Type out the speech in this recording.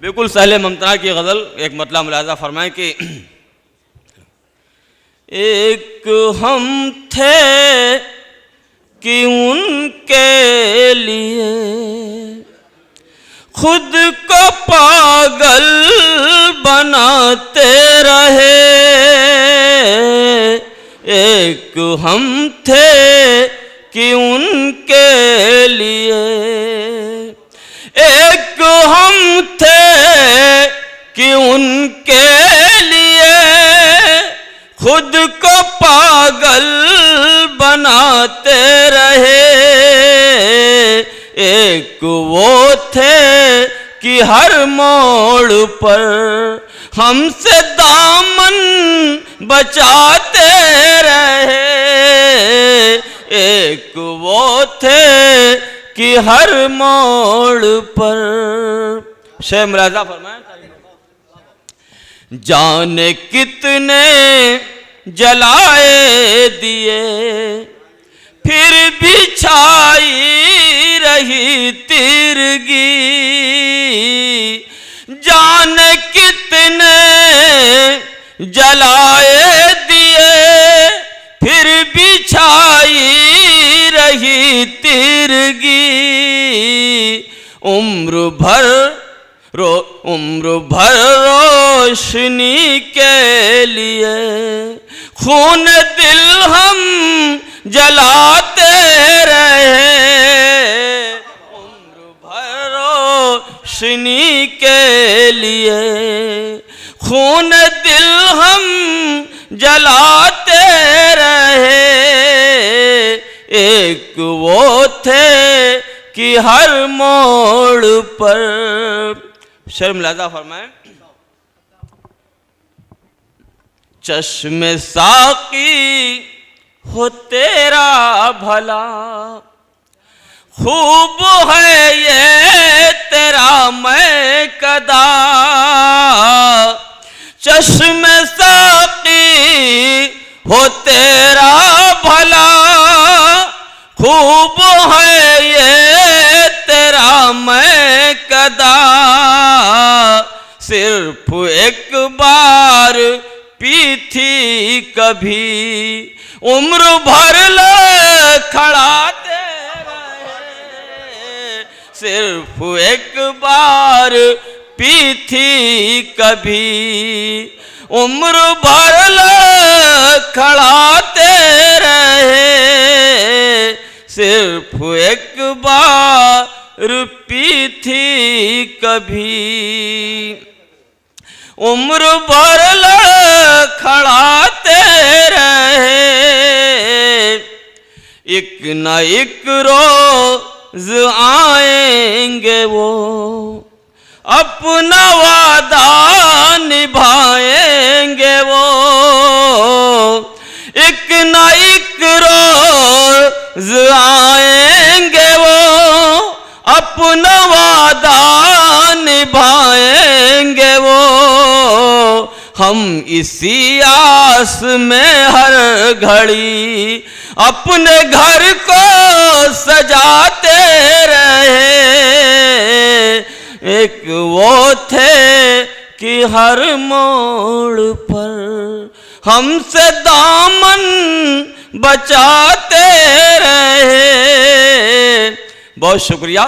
बिल्कुल सहले ममता की गज़ल एक मतलब मुलाज़ा फरमाएं कि एक हम थे कि उनके लिए खुद को पागल बनाते रहे। एक हम थे कि उनके लिए, एक हम थे कि उनके लिए खुद को पागल बनाते रहे। एक वो थे कि हर मोड़ पर हमसे दामन बचाते रहे। एक वो थे कि हर मोड़ पर, शेर मुलाज़ा फरमाएं, जाने कितने जलाए दिए फिर भी छाई रही तिरगी। जाने कितने जलाए दिए फिर भी छाई रही तिरगी। उम्र भर रोशनी के लिए खून दिल हम जलाते रहे। उम्र भर रोशनी के लिए खून दिल हम जलाते रहे। एक वो थे कि हर मोड़ पर, शेर मुलाज़ा फरमाएं, चश्मे साकी हो तेरा भला खूब है ये तेरा मैं कदा। चश्मे साकी हो तेरा भला खूब है ये तेरा मैं कदा। सिर्फ एक बार पी थी कभी उम्र भर लड़खड़ाते रहे। सिर्फ एक बार पी थी कभी उम्र भर लड़खड़ाते रहे। सिर्फ एक बार पी थी कभी उम्र भर लड़खड़ाते रहे। एक न एक रोज आएंगे वो अपना वादा निभाएंगे वो। एक न एक रोज आएंगे वो अपना वादा निभाएंगे वो। हम इसी आस में हर घड़ी अपने घर को सजाते रहे। एक वो थे कि हर मोड़ पर हमसे दामन बचाते रहे। बहुत शुक्रिया।